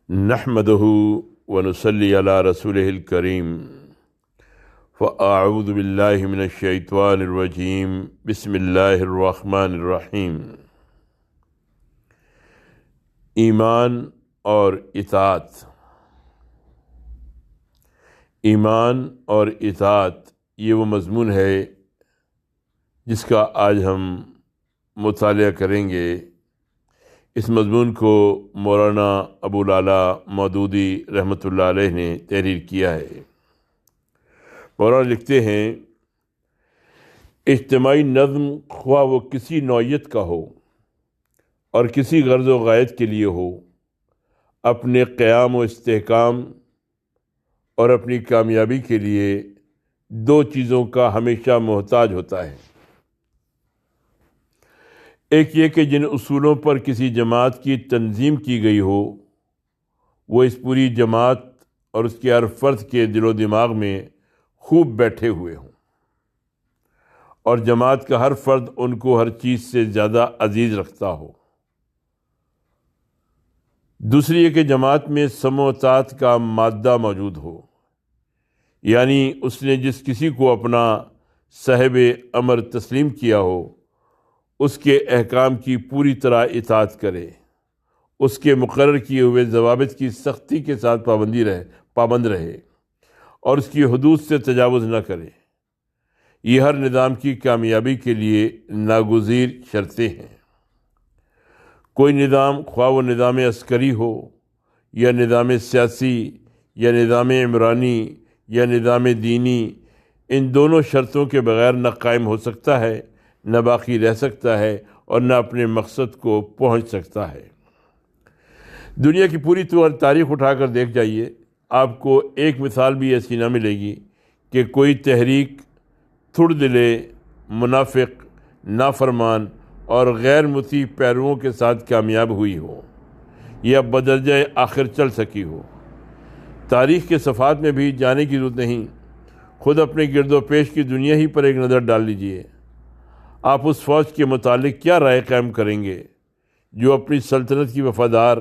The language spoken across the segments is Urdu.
نحمده ونصلي على رسوله الكريم فأعوذ بالله من الشيطان الرجيم بسم الله الرحمن الرحیم۔ ایمان اور اطاعت۔ ایمان اور اطاعت یہ وہ مضمون ہے جس کا آج ہم مطالعہ کریں گے۔ اس مضمون کو مولانا ابو الاعلیٰ مودودی رحمۃ اللہ علیہ نے تحریر کیا ہے۔ مولانا لکھتے ہیں، اجتماعی نظم خواہ وہ کسی نوعیت کا ہو اور کسی غرض و غایت کے لیے ہو، اپنے قیام و استحکام اور اپنی کامیابی کے لیے دو چیزوں کا ہمیشہ محتاج ہوتا ہے۔ ایک یہ کہ جن اصولوں پر کسی جماعت کی تنظیم کی گئی ہو وہ اس پوری جماعت اور اس کے ہر فرد کے دل و دماغ میں خوب بیٹھے ہوئے ہوں، اور جماعت کا ہر فرد ان کو ہر چیز سے زیادہ عزیز رکھتا ہو۔ دوسری یہ کہ جماعت میں سمع و اطاعت کا مادہ موجود ہو، یعنی اس نے جس کسی کو اپنا صاحب امر تسلیم کیا ہو اس کے احکام کی پوری طرح اطاعت کرے، اس کے مقرر کیے ہوئے ضوابط کی سختی کے ساتھ پابند رہے اور اس کی حدود سے تجاوز نہ کرے۔ یہ ہر نظام کی کامیابی کے لیے ناگزیر شرطیں ہیں۔ کوئی نظام، خواہ وہ نظام عسکری ہو یا نظام سیاسی یا نظام عمرانی یا نظام دینی، ان دونوں شرطوں کے بغیر نہ قائم ہو سکتا ہے، نہ باقی رہ سکتا ہے اور نہ اپنے مقصد کو پہنچ سکتا ہے۔ دنیا کی پوری تاریخ اٹھا کر دیکھ جائیے، آپ کو ایک مثال بھی ایسی نہ ملے گی کہ کوئی تحریک تھڑ دلے، منافق، نافرمان اور غیر مطیع پیرووں کے ساتھ کامیاب ہوئی ہو یا بدرجہ آخر چل سکی ہو۔ تاریخ کے صفحات میں بھی جانے کی ضرورت نہیں، خود اپنے گرد و پیش کی دنیا ہی پر ایک نظر ڈال لیجئے۔ آپ اس فوج کے متعلق کیا رائے قائم کریں گے جو اپنی سلطنت کی وفادار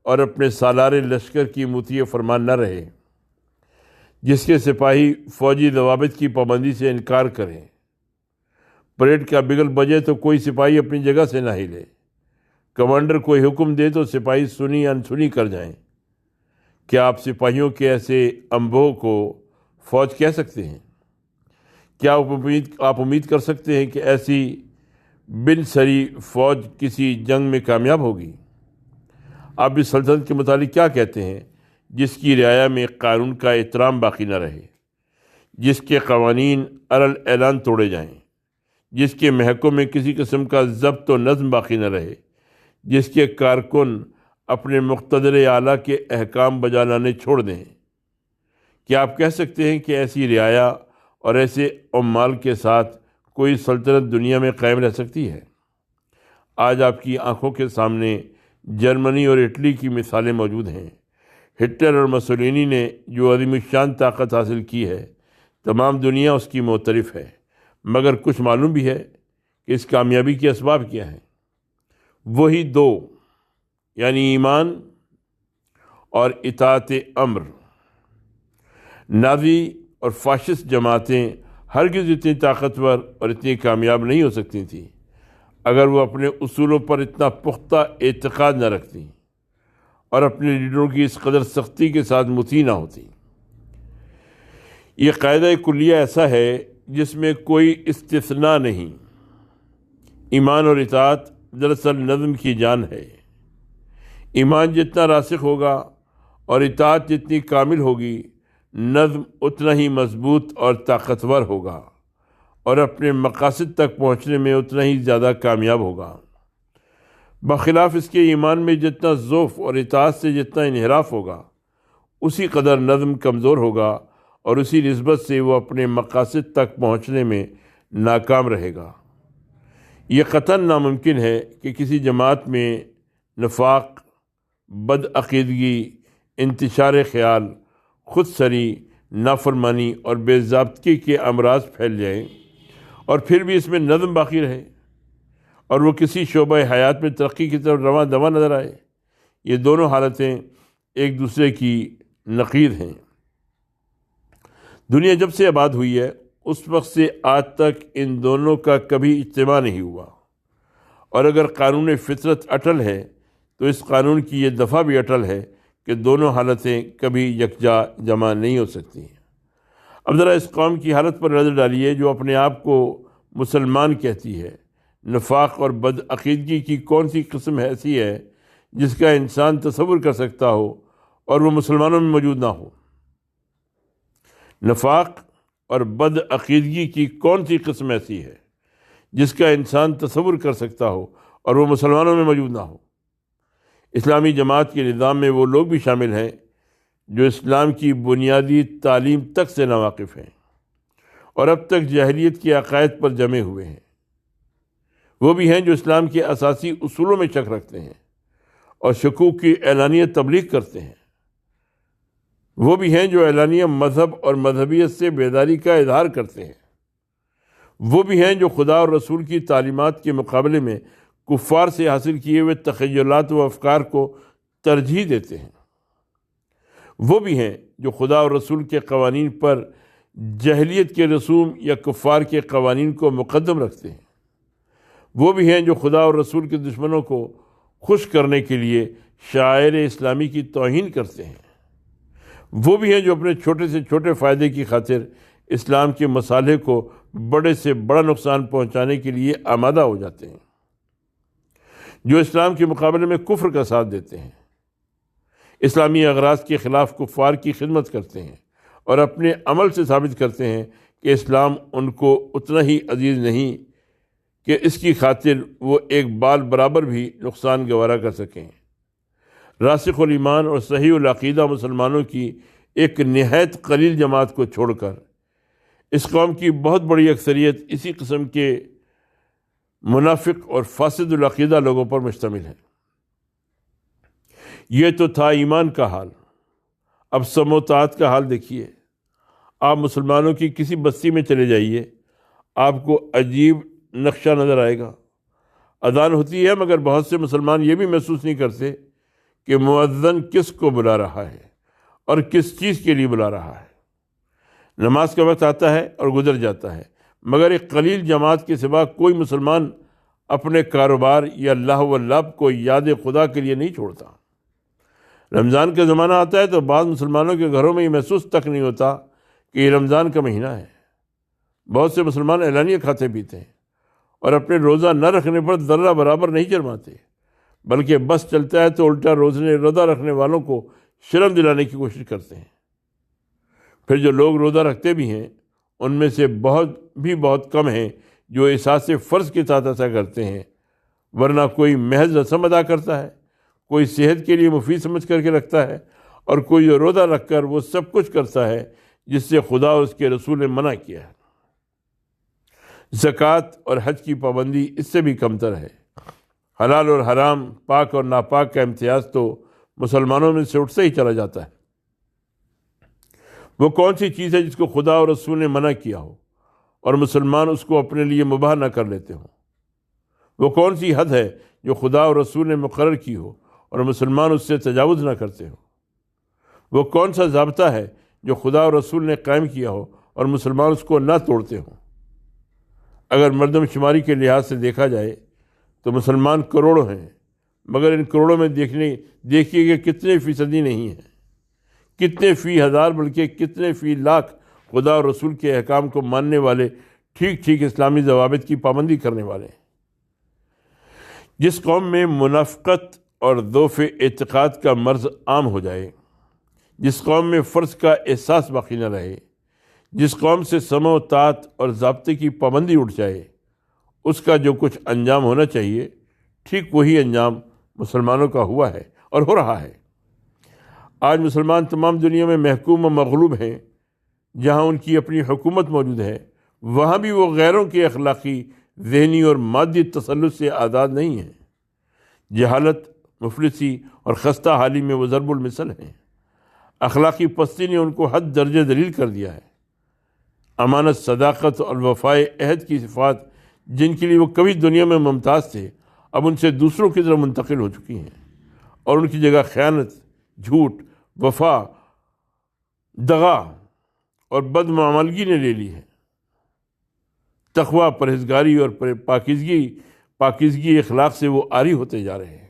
اور اپنے سالار لشکر کی مطیع فرمان نہ رہے، جس کے سپاہی فوجی ضوابط کی پابندی سے انکار کریں؟ پریڈ کا بگل بجے تو کوئی سپاہی اپنی جگہ سے نہ ہلے، کمانڈر کوئی حکم دے تو سپاہی سنی انسنی کر جائیں۔ کیا آپ سپاہیوں کے ایسے انبوہ کو فوج کہہ سکتے ہیں؟ کیا آپ امید کر سکتے ہیں کہ ایسی بن سری فوج کسی جنگ میں کامیاب ہوگی؟ آپ اس سلطنت کے متعلق کیا کہتے ہیں جس کی رعایا میں قانون کا احترام باقی نہ رہے، جس کے قوانین اعلان توڑے جائیں، جس کے محکموں میں کسی قسم کا ضبط و نظم باقی نہ رہے، جس کے کارکن اپنے مقتدر اعلیٰ کے احکام بجا لانے چھوڑ دیں؟ کیا آپ کہہ سکتے ہیں کہ ایسی رعایا اور ایسے عمال کے ساتھ کوئی سلطنت دنیا میں قائم رہ سکتی ہے؟ آج آپ کی آنکھوں کے سامنے جرمنی اور اٹلی کی مثالیں موجود ہیں۔ ہٹلر اور مسولینی نے جو عظیم الشان طاقت حاصل کی ہے، تمام دنیا اس کی معترف ہے، مگر کچھ معلوم بھی ہے کہ اس کامیابی کے اسباب کیا ہیں؟ وہی دو، یعنی ایمان اور اطاعت امر۔ نازی اور فاشسٹ جماعتیں ہرگز اتنی طاقتور اور اتنی کامیاب نہیں ہو سکتی تھیں اگر وہ اپنے اصولوں پر اتنا پختہ اعتقاد نہ رکھتیں اور اپنے لیڈروں کی اس قدر سختی کے ساتھ مطیع نہ ہوتیں۔ یہ قاعدہ کلیہ ایسا ہے جس میں کوئی استثناء نہیں۔ ایمان اور اطاعت دراصل نظم کی جان ہے۔ ایمان جتنا راسخ ہوگا اور اطاعت جتنی کامل ہوگی، نظم اتنا ہی مضبوط اور طاقتور ہوگا اور اپنے مقاصد تک پہنچنے میں اتنا ہی زیادہ کامیاب ہوگا۔ بخلاف اس کے ایمان میں جتنا ضعف اور اطاعت سے جتنا انحراف ہوگا، اسی قدر نظم کمزور ہوگا اور اسی نسبت سے وہ اپنے مقاصد تک پہنچنے میں ناکام رہے گا۔ یہ قطعاً ناممکن ہے کہ کسی جماعت میں نفاق، بدعقیدگی، انتشار خیال، خود سری، نافرمانی اور بے ضابطگی کے امراض پھیل جائیں اور پھر بھی اس میں نظم باقی رہے اور وہ کسی شعبہ حیات میں ترقی کی طرف رواں دواں نظر آئے۔ یہ دونوں حالتیں ایک دوسرے کی نقیض ہیں۔ دنیا جب سے آباد ہوئی ہے اس وقت سے آج تک ان دونوں کا کبھی اجتماع نہیں ہوا، اور اگر قانون فطرت اٹل ہے تو اس قانون کی یہ دفعہ بھی اٹل ہے کہ دونوں حالتیں کبھی یکجا جمع نہیں ہو سکتی ہیں۔ اب ذرا اس قوم کی حالت پر نظر ڈالیے جو اپنے آپ کو مسلمان کہتی ہے۔ نفاق اور بدعقیدگی کی کون سی قسم ایسی ہے جس کا انسان تصور کر سکتا ہو اور وہ مسلمانوں میں موجود نہ ہو؟ نفاق اور بدعقیدگی کی کون سی قسم ایسی ہے جس کا انسان تصور کر سکتا ہو اور وہ مسلمانوں میں موجود نہ ہو؟ اسلامی جماعت کے نظام میں وہ لوگ بھی شامل ہیں جو اسلام کی بنیادی تعلیم تک سے ناواقف ہیں اور اب تک جاہلیت کے عقائد پر جمے ہوئے ہیں۔ وہ بھی ہیں جو اسلام کے اساسی اصولوں میں شک رکھتے ہیں اور شکوک کی اعلانیہ تبلیغ کرتے ہیں۔ وہ بھی ہیں جو اعلانیہ مذہب اور مذہبیت سے بیداری کا اظہار کرتے ہیں۔ وہ بھی ہیں جو خدا اور رسول کی تعلیمات کے مقابلے میں کفار سے حاصل کیے ہوئے تخیلات و افکار کو ترجیح دیتے ہیں۔ وہ بھی ہیں جو خدا اور رسول کے قوانین پر جاہلیت کے رسوم یا کفار کے قوانین کو مقدم رکھتے ہیں۔ وہ بھی ہیں جو خدا اور رسول کے دشمنوں کو خوش کرنے کے لیے شعائر اسلامی کی توہین کرتے ہیں۔ وہ بھی ہیں جو اپنے چھوٹے سے چھوٹے فائدے کی خاطر اسلام کے مصالحے کو بڑے سے بڑا نقصان پہنچانے کے لیے آمادہ ہو جاتے ہیں، جو اسلام کے مقابلے میں کفر کا ساتھ دیتے ہیں، اسلامی اغراض کے خلاف کفار کی خدمت کرتے ہیں اور اپنے عمل سے ثابت کرتے ہیں کہ اسلام ان کو اتنا ہی عزیز نہیں کہ اس کی خاطر وہ ایک بال برابر بھی نقصان گوارا کر سکیں۔ راسخ الایمان اور صحیح العقیدہ مسلمانوں کی ایک نہایت قلیل جماعت کو چھوڑ کر اس قوم کی بہت بڑی اکثریت اسی قسم کے منافق اور فاسد العقیدہ لوگوں پر مشتمل ہے۔ یہ تو تھا ایمان کا حال، اب سم و طاعت کا حال دیکھیے۔ آپ مسلمانوں کی کسی بستی میں چلے جائیے، آپ کو عجیب نقشہ نظر آئے گا۔ اذان ہوتی ہے مگر بہت سے مسلمان یہ بھی محسوس نہیں کرتے کہ مؤذن کس کو بلا رہا ہے اور کس چیز کے لیے بلا رہا ہے۔ نماز کا وقت آتا ہے اور گزر جاتا ہے، مگر ایک قلیل جماعت کے سوا کوئی مسلمان اپنے کاروبار یا اللہ واللہ کو یاد خدا کے لیے نہیں چھوڑتا۔ رمضان کا زمانہ آتا ہے تو بعض مسلمانوں کے گھروں میں یہ محسوس تک نہیں ہوتا کہ یہ رمضان کا مہینہ ہے۔ بہت سے مسلمان اعلانیہ کھاتے پیتے ہیں اور اپنے روزہ نہ رکھنے پر ذرہ برابر نہیں شرماتے، بلکہ بس چلتا ہے تو الٹا روزہ رکھنے والوں کو شرم دلانے کی کوشش کرتے ہیں۔ پھر جو لوگ روزہ رکھتے بھی ہیں ان میں سے بہت کم ہیں جو احساس فرض کے ساتھ ایسا کرتے ہیں، ورنہ کوئی محض رسم ادا کرتا ہے، کوئی صحت کے لیے مفید سمجھ کر کے رکھتا ہے، اور کوئی جو روزہ رکھ کر وہ سب کچھ کرتا ہے جس سے خدا اور اس کے رسول نے منع کیا ہے۔ زکوٰۃ اور حج کی پابندی اس سے بھی کمتر ہے۔ حلال اور حرام، پاک اور ناپاک کا امتیاز تو مسلمانوں میں سے اٹھتا ہی چلا جاتا ہے۔ وہ کون سی چیز ہے جس کو خدا اور رسول نے منع کیا ہو اور مسلمان اس کو اپنے لیے مباح نہ کر لیتے ہوں؟ وہ کون سی حد ہے جو خدا اور رسول نے مقرر کی ہو اور مسلمان اس سے تجاوز نہ کرتے ہوں؟ وہ کون سا ضابطہ ہے جو خدا اور رسول نے قائم کیا ہو اور مسلمان اس کو نہ توڑتے ہوں؟ اگر مردم شماری کے لحاظ سے دیکھا جائے تو مسلمان کروڑوں ہیں، مگر ان کروڑوں میں دیکھیے کہ کتنے فیصدی نہیں ہیں، کتنے فی ہزار بلکہ کتنے فی لاکھ خدا اور رسول کے احکام کو ماننے والے، ٹھیک اسلامی ضوابط کی پابندی کرنے والے ہیں۔ جس قوم میں منافقت اور ضعف اعتقاد کا مرض عام ہو جائے، جس قوم میں فرض کا احساس باقی نہ رہے، جس قوم سے سمع و طاعت اور ضابطے کی پابندی اٹھ جائے، اس کا جو کچھ انجام ہونا چاہیے ٹھیک وہی انجام مسلمانوں کا ہوا ہے اور ہو رہا ہے۔ آج مسلمان تمام دنیا میں محکوم و مغلوب ہیں۔ جہاں ان کی اپنی حکومت موجود ہے وہاں بھی وہ غیروں کے اخلاقی، ذہنی اور مادی تسلط سے آزاد نہیں ہیں۔ جہالت، مفلسی اور خستہ حالی میں وہ ضرب المثل ہیں۔ اخلاقی پستی نے ان کو حد درجہ ذلیل کر دیا ہے۔ امانت، صداقت اور وفائے عہد کی صفات جن کے لیے وہ کبھی دنیا میں ممتاز تھے اب ان سے دوسروں کی طرف منتقل ہو چکی ہیں، اور ان کی جگہ خیانت، جھوٹ، وفا، دغا اور بدمعاملگی نے لے لی ہے۔ تقویٰ، پرہیزگاری اور پاکیزگی اخلاق سے وہ عاری ہوتے جا رہے ہیں۔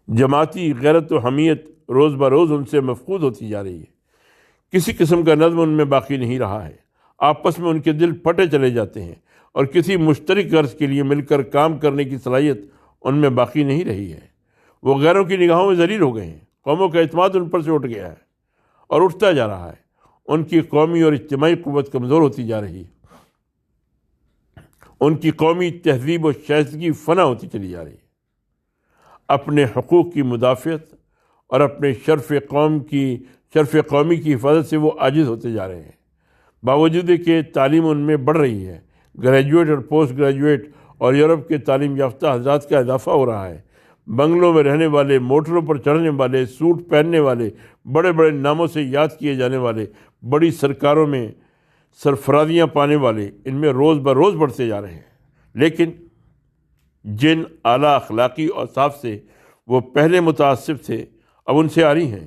جماعتی غیرت و حمیت روز بروز ان سے مفقود ہوتی جا رہی ہے۔ کسی قسم کا نظم ان میں باقی نہیں رہا ہے۔ آپس میں ان کے دل پھٹے چلے جاتے ہیں اور کسی مشترک غرض کے لیے مل کر کام کرنے کی صلاحیت ان میں باقی نہیں رہی ہے۔ وہ غیروں کی نگاہوں میں ذلیل ہو گئے ہیں۔ قوموں کا اعتماد ان پر سے اٹھ گیا ہے اور اٹھتا جا رہا ہے۔ ان کی قومی اور اجتماعی قوت کمزور ہوتی جا رہی ہے۔ ان کی قومی تہذیب و شائستگی فنا ہوتی چلی جا رہی ہے۔ اپنے حقوق کی مدافعت اور اپنے شرف قومی کی حفاظت سے وہ عاجز ہوتے جا رہے ہیں۔ باوجود کہ تعلیم ان میں بڑھ رہی ہے، گریجویٹ اور پوسٹ گریجویٹ اور یورپ کے تعلیم یافتہ حضرات کا اضافہ ہو رہا ہے۔ بنگلوں میں رہنے والے، موٹروں پر چڑھنے والے، سوٹ پہننے والے، بڑے بڑے ناموں سے یاد کیے جانے والے، بڑی سرکاروں میں سرفرازیاں پانے والے ان میں روز بروز بڑھتے جا رہے ہیں۔ لیکن جن اعلیٰ اخلاقی اوصاف سے وہ پہلے متعصب تھے اب ان سے عاری ہیں۔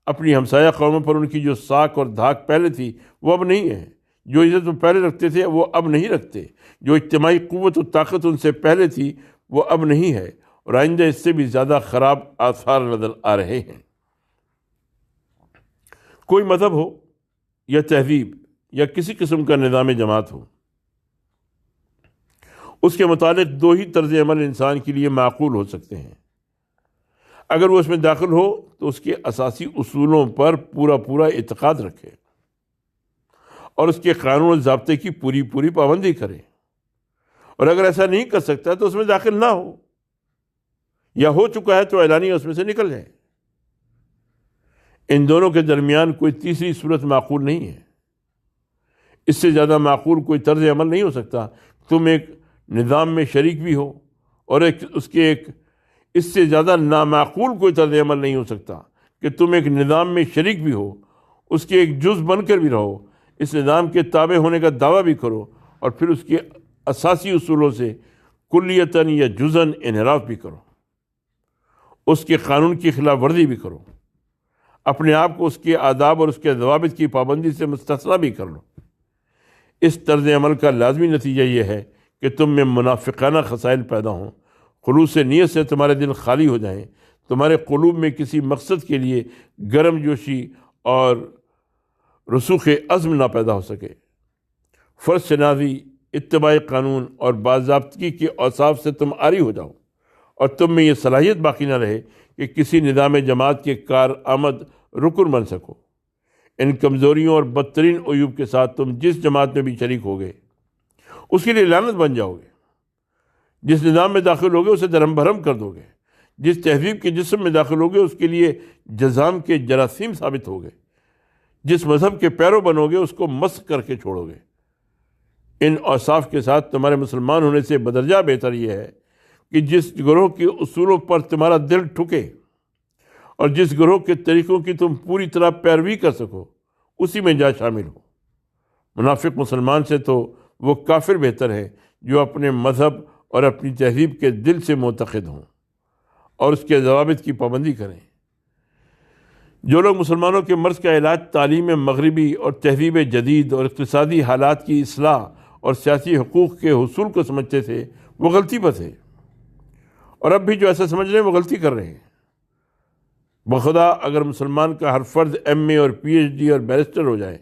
اپنی ہمسایہ قوموں پر ان کی جو ساکھ اور دھاک پہلے تھی وہ اب نہیں ہے۔ جو عزت وہ پہلے رکھتے تھے وہ اب نہیں رکھتے۔ جو اجتماعی قوت و طاقت ان سے پہلے تھی وہ اب نہیں ہے، اور آئندہ اس سے بھی زیادہ خراب آثار نظر آ رہے ہیں۔ کوئی مذہب ہو یا تہذیب یا کسی قسم کا نظام جماعت ہو، اس کے متعلق دو ہی طرز عمل انسان کے لیے معقول ہو سکتے ہیں۔ اگر وہ اس میں داخل ہو تو اس کے اساسی اصولوں پر پورا اعتقاد رکھے اور اس کے قانون و ضابطے کی پوری پابندی کرے، اور اگر ایسا نہیں کر سکتا تو اس میں داخل نہ ہو، یا ہو چکا ہے تو اعلانیہ اس میں سے نکل جائے۔ ان دونوں کے درمیان کوئی تیسری صورت معقول نہیں ہے۔ اس سے زیادہ معقول کوئی طرز عمل نہیں ہو سکتا۔ تم ایک نظام میں شریک بھی ہو اور اس سے زیادہ نامعقول کوئی طرز عمل نہیں ہو سکتا کہ تم ایک نظام میں شریک بھی ہو، اس کے ایک جز بن کر بھی رہو، اس نظام کے تابع ہونے کا دعویٰ بھی کرو، اور پھر اس کے اساسی اصولوں سے کلیتاً یا جزاً انحراف بھی کرو، اس کے قانون کی خلاف ورزی بھی کرو، اپنے آپ کو اس کے آداب اور اس کے ضوابط کی پابندی سے مستثنیٰ بھی کر لو۔ اس طرز عمل کا لازمی نتیجہ یہ ہے کہ تم میں منافقانہ خصائل پیدا ہوں، خلوص نیت سے تمہارے دل خالی ہو جائیں، تمہارے قلوب میں کسی مقصد کے لیے گرم جوشی اور رسوخ عزم نہ پیدا ہو سکے۔ فرض شناسی، اتباع قانون اور باضابطگی کے اوصاف سے تم عاری ہو جاؤ، اور تم میں یہ صلاحیت باقی نہ رہے کہ کسی نظام جماعت کے کارآمد رکن بن سکو۔ ان کمزوریوں اور بدترین عیوب کے ساتھ تم جس جماعت میں بھی شریک ہوگے اس کے لیے لعنت بن جاؤ گے۔ جس نظام میں داخل ہوگے اسے درہم بھرم کر دو گے۔ جس تہذیب کے جسم میں داخل ہوگے اس کے لیے جذام کے جراثیم ثابت ہوگے۔ جس مذہب کے پیرو بنو گے اس کو مسخ کر کے چھوڑو گے۔ ان اوصاف کے ساتھ تمہارے مسلمان ہونے سے بدرجہ بہتر یہ ہے کہ جس گروہ کے اصولوں پر تمہارا دل ٹھکے اور جس گروہ کے طریقوں کی تم پوری طرح پیروی کر سکو اسی میں جا شامل ہو۔ منافق مسلمان سے تو وہ کافر بہتر ہے جو اپنے مذہب اور اپنی تہذیب کے دل سے معتقد ہوں اور اس کے ضوابط کی پابندی کریں۔ جو لوگ مسلمانوں کے مرض کا علاج تعلیم مغربی اور تہذیب جدید اور اقتصادی حالات کی اصلاح اور سیاسی حقوق کے حصول کو سمجھتے تھے وہ غلطی پر تھے، اور اب بھی جو ایسا سمجھ رہے ہیں وہ غلطی کر رہے ہیں۔ بخدا اگر مسلمان کا ہر فرد ایم اے اور پی ایچ ڈی اور بیرسٹر ہو جائے،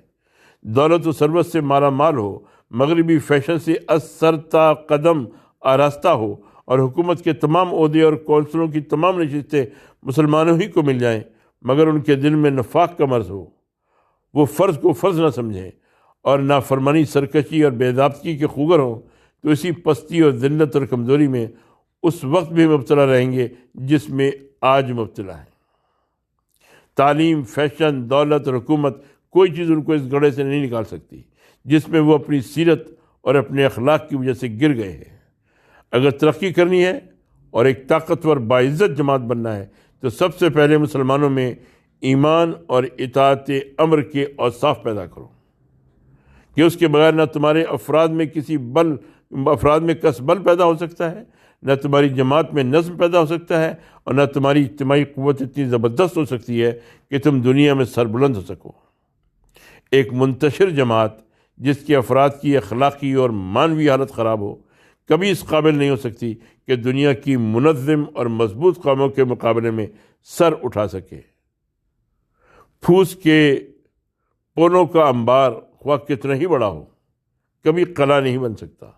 دولت و ثروت سے مالا مال ہو، مغربی فیشن سے سرتا قدم آراستہ ہو، اور حکومت کے تمام عہدے اور کونسلوں کی تمام نشستیں مسلمانوں ہی کو مل جائیں، مگر ان کے دل میں نفاق کا مرض ہو، وہ فرض کو فرض نہ سمجھیں اور نافرمانی، سرکشی اور بے ضابطگی کے خوگر ہوں، تو اسی پستی اور ذلت اور کمزوری میں اس وقت بھی مبتلا رہیں گے جس میں آج مبتلا ہیں۔ تعلیم، فیشن، دولت اور حکومت کوئی چیز ان کو اس گڑھے سے نہیں نکال سکتی جس میں وہ اپنی سیرت اور اپنے اخلاق کی وجہ سے گر گئے ہیں۔ اگر ترقی کرنی ہے اور ایک طاقتور باعزت جماعت بننا ہے تو سب سے پہلے مسلمانوں میں ایمان اور اطاعت امر کے اوصاف پیدا کرو، کہ اس کے بغیر نہ تمہارے افراد میں کس بل پیدا ہو سکتا ہے، نہ تمہاری جماعت میں نظم پیدا ہو سکتا ہے، اور نہ تمہاری اجتماعی قوت اتنی زبردست ہو سکتی ہے کہ تم دنیا میں سربلند ہو سکو۔ ایک منتشر جماعت جس کے افراد کی اخلاقی اور معنوی حالت خراب ہو کبھی اس قابل نہیں ہو سکتی کہ دنیا کی منظم اور مضبوط قوموں کے مقابلے میں سر اٹھا سکے۔ پھوس کے پونوں کا انبار خواہ کتنا ہی بڑا ہو کبھی قلعہ نہیں بن سکتا۔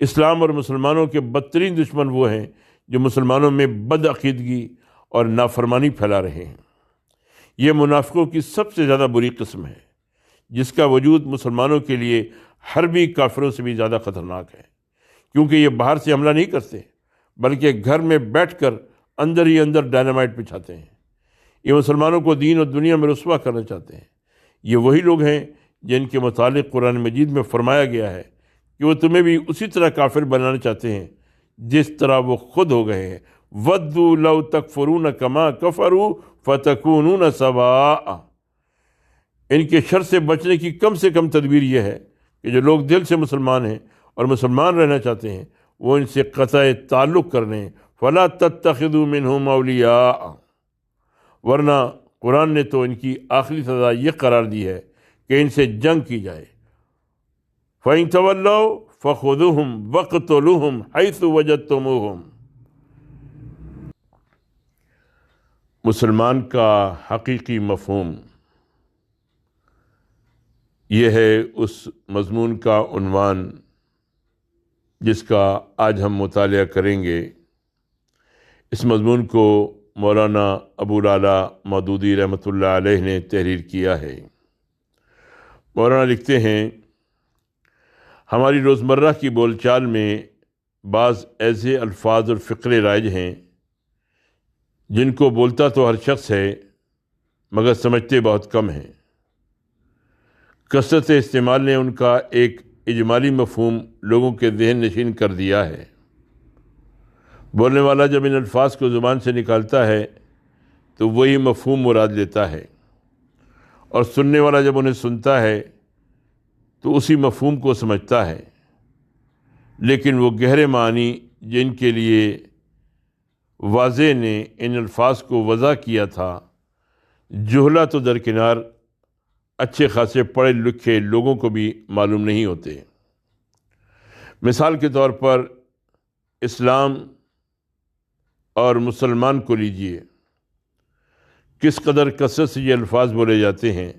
اسلام اور مسلمانوں کے بدترین دشمن وہ ہیں جو مسلمانوں میں بدعقیدگی اور نافرمانی پھیلا رہے ہیں۔ یہ منافقوں کی سب سے زیادہ بری قسم ہے جس کا وجود مسلمانوں کے لیے حربی کافروں سے بھی زیادہ خطرناک ہے، کیونکہ یہ باہر سے حملہ نہیں کرتے بلکہ گھر میں بیٹھ کر اندر ہی اندر ڈائنامائٹ بچھاتے ہیں۔ یہ مسلمانوں کو دین اور دنیا میں رسوا کرنا چاہتے ہیں۔ یہ وہی لوگ ہیں جن کے متعلق قرآن مجید میں فرمایا گیا ہے کہ وہ تمہیں بھی اسی طرح کافر بنانا چاہتے ہیں جس طرح وہ خود ہو گئے ہیں۔ وَدُّوا لَوْ تَكْفُرُونَ كَمَا كَفَرُوا فَتَكُونُونَ سَوَاءً۔ ان کے شر سے بچنے کی کم سے کم تدبیر یہ ہے کہ جو لوگ دل سے مسلمان ہیں اور مسلمان رہنا چاہتے ہیں وہ ان سے قطع تعلق کر لیں۔ فَلَا تَتَّخِذُوا مِنْهُمْ أَوْلِيَاءَ، ورنہ قرآن نے تو ان کی آخری سزا یہ قرار دی ہے کہ ان سے جنگ کی جائے۔ فَإِن تَوَلَّوْا فَخُذُوهُمْ وَاقْتُلُوهُمْ حَيْثُ وَجَدتُّمُوهُمْ۔ مسلمان کا حقیقی مفہوم، یہ ہے اس مضمون کا عنوان جس کا آج ہم مطالعہ کریں گے۔ اس مضمون کو مولانا ابو العلا مودودی رحمۃ اللہ علیہ نے تحریر کیا ہے۔ مولانا لکھتے ہیں، ہماری روزمرہ کی بول چال میں بعض ایسے الفاظ اور فقرے رائج ہیں جن کو بولتا تو ہر شخص ہے مگر سمجھتے بہت کم ہیں۔ کثرت استعمال نے ان کا ایک اجمالی مفہوم لوگوں کے ذہن نشین کر دیا ہے۔ بولنے والا جب ان الفاظ کو زبان سے نکالتا ہے تو وہی مفہوم مراد لیتا ہے، اور سننے والا جب انہیں سنتا ہے تو اسی مفہوم کو سمجھتا ہے، لیکن وہ گہرے معنی جن کے لیے واضح نے ان الفاظ کو وضع کیا تھا، جہلہ تو درکنار اچھے خاصے پڑھے لکھے لوگوں کو بھی معلوم نہیں ہوتے۔ مثال کے طور پر اسلام اور مسلمان کو لیجئے، کس قدر کثرت سے یہ الفاظ بولے جاتے ہیں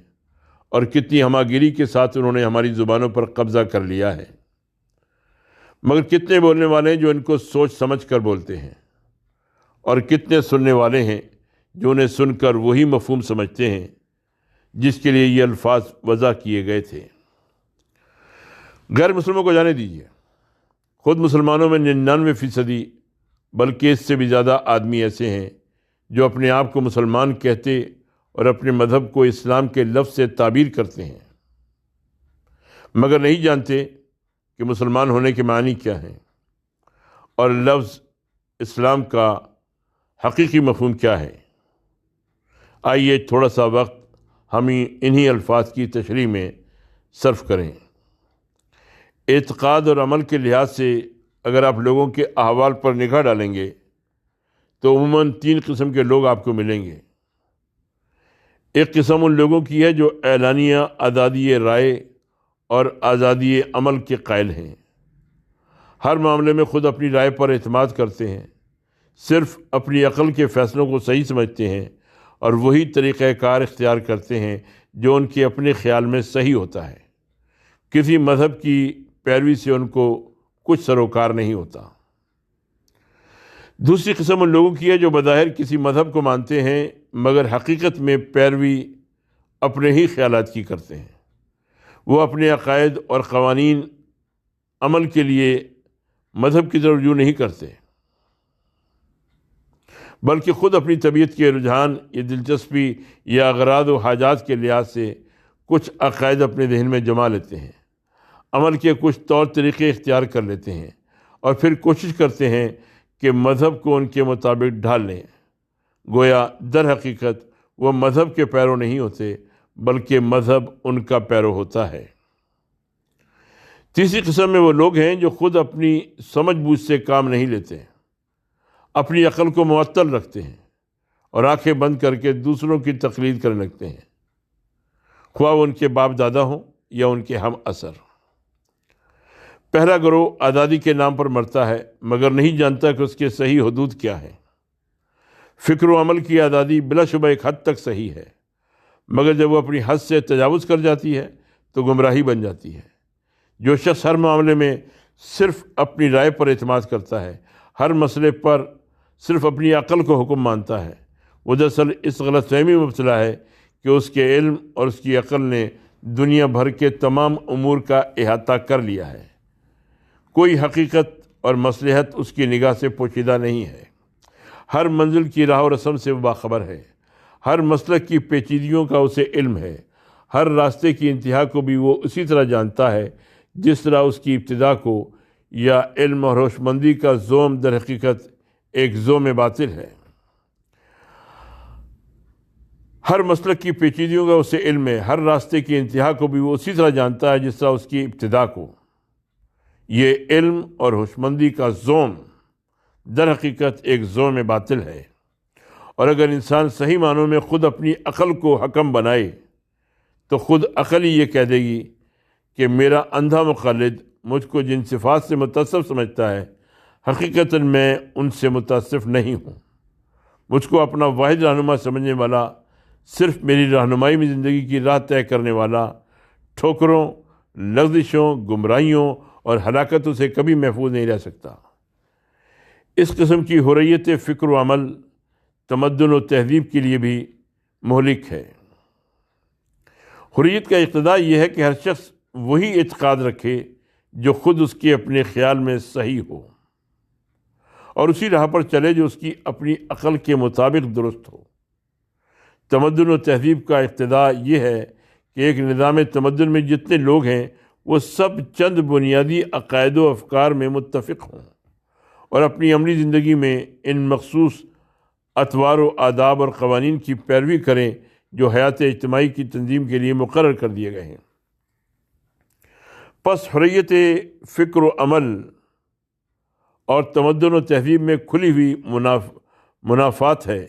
اور کتنی ہماگیری کے ساتھ انہوں نے ہماری زبانوں پر قبضہ کر لیا ہے، مگر کتنے بولنے والے ہیں جو ان کو سوچ سمجھ کر بولتے ہیں، اور کتنے سننے والے ہیں جو انہیں سن کر وہی مفہوم سمجھتے ہیں جس کے لیے یہ الفاظ وضع کیے گئے تھے۔ غیر مسلموں کو جانے دیجیے، خود مسلمانوں میں 99% بلکہ اس سے بھی زیادہ آدمی ایسے ہیں جو اپنے آپ کو مسلمان کہتے اور اپنے مذہب کو اسلام کے لفظ سے تعبیر کرتے ہیں، مگر نہیں جانتے کہ مسلمان ہونے کے معنی کیا ہیں اور لفظ اسلام کا حقیقی مفہوم کیا ہے۔ آئیے تھوڑا سا وقت ہم انہی الفاظ کی تشریح میں صرف کریں۔ اعتقاد اور عمل کے لحاظ سے اگر آپ لوگوں کے احوال پر نگاہ ڈالیں گے تو عموماً 3 قسم کے لوگ آپ کو ملیں گے۔ ایک قسم ان لوگوں کی ہے جو اعلانیہ آزادی رائے اور آزادی عمل کے قائل ہیں، ہر معاملے میں خود اپنی رائے پر اعتماد کرتے ہیں، صرف اپنی عقل کے فیصلوں کو صحیح سمجھتے ہیں اور وہی طریقہ کار اختیار کرتے ہیں جو ان کے اپنے خیال میں صحیح ہوتا ہے۔ کسی مذہب کی پیروی سے ان کو کچھ سروکار نہیں ہوتا۔ دوسری قسم ان لوگوں کی ہے جو بظاہر کسی مذہب کو مانتے ہیں مگر حقیقت میں پیروی اپنے ہی خیالات کی کرتے ہیں۔ وہ اپنے عقائد اور قوانین عمل کے لیے مذہب کی طرف رجوع نہیں کرتے، بلکہ خود اپنی طبیعت کے رجحان یا دلچسپی یا اغراض و حاجات کے لحاظ سے کچھ عقائد اپنے ذہن میں جما لیتے ہیں، عمل کے کچھ طور طریقے اختیار کر لیتے ہیں اور پھر کوشش کرتے ہیں کہ مذہب کو ان کے مطابق ڈھال لیں۔ گویا در حقیقت وہ مذہب کے پیرو نہیں ہوتے بلکہ مذہب ان کا پیرو ہوتا ہے۔ تیسری قسم میں وہ لوگ ہیں جو خود اپنی سمجھ بوجھ سے کام نہیں لیتے، اپنی عقل کو معطل رکھتے ہیں اور آنکھیں بند کر کے دوسروں کی تقلید کرنے لگتے ہیں، خواہ وہ ان کے باپ دادا ہوں یا ان کے ہم اثر۔ پہلا گروہ آزادی کے نام پر مرتا ہے مگر نہیں جانتا کہ اس کے صحیح حدود کیا ہیں۔ فکر و عمل کی آزادی بلا شبہ ایک حد تک صحیح ہے، مگر جب وہ اپنی حد سے تجاوز کر جاتی ہے تو گمراہی بن جاتی ہے۔ جو شخص ہر معاملے میں صرف اپنی رائے پر اعتماد کرتا ہے، ہر مسئلے پر صرف اپنی عقل کو حکم مانتا ہے، وہ دراصل اس غلط فہمی میں مبتلا ہے کہ اس کے علم اور اس کی عقل نے دنیا بھر کے تمام امور کا احاطہ کر لیا ہے۔ کوئی حقیقت اور مصلحت اس کی نگاہ سے پوشیدہ نہیں ہے، ہر منزل کی راہ و رسم سے وہ باخبر ہے، ہر مسلک کی پیچیدگیوں کا اسے علم ہے، ہر راستے کی انتہا کو بھی وہ اسی طرح جانتا ہے جس طرح اس کی ابتدا کو، یا علم اور ہوش مندی کا زوم در حقیقت ایک زوم باطل ہے۔ ہر مسلک کی پیچیدگیوں کا اسے علم ہے، ہر راستے کی انتہا کو بھی وہ اسی طرح جانتا ہے جس طرح اس کی ابتدا کو۔ یہ علم اور ہوشمندی کا زوم در حقیقت ایک زوم باطل ہے، اور اگر انسان صحیح معنوں میں خود اپنی عقل کو حکم بنائے تو خود عقل ہی یہ کہہ دے گی کہ میرا اندھا مقلد مجھ کو جن صفات سے متصف سمجھتا ہے، حقیقتاً میں ان سے متصف نہیں ہوں۔ مجھ کو اپنا واحد رہنما سمجھنے والا، صرف میری رہنمائی میں زندگی کی راہ طے کرنے والا، ٹھوکروں، لغزشوں، گمراہیوں اور ہلاکتوں سے کبھی محفوظ نہیں رہ سکتا۔ اس قسم کی حریت فکر و عمل تمدن و تہذیب کے لیے بھی مہلک ہے۔ حریت کا اقتضاء یہ ہے کہ ہر شخص وہی اعتقاد رکھے جو خود اس کے اپنے خیال میں صحیح ہو، اور اسی راہ پر چلے جو اس کی اپنی عقل کے مطابق درست ہو۔ تمدن و تہذیب کا اقتضاء یہ ہے کہ ایک نظام تمدن میں جتنے لوگ ہیں وہ سب چند بنیادی عقائد و افکار میں متفق ہوں اور اپنی عملی زندگی میں ان مخصوص اطوار و آداب اور قوانین کی پیروی کریں جو حیات اجتماعی کی تنظیم کے لیے مقرر کر دیے گئے ہیں۔ پس حریت فکر و عمل اور تمدن و تہذیب میں کھلی ہوئی منافات ہے۔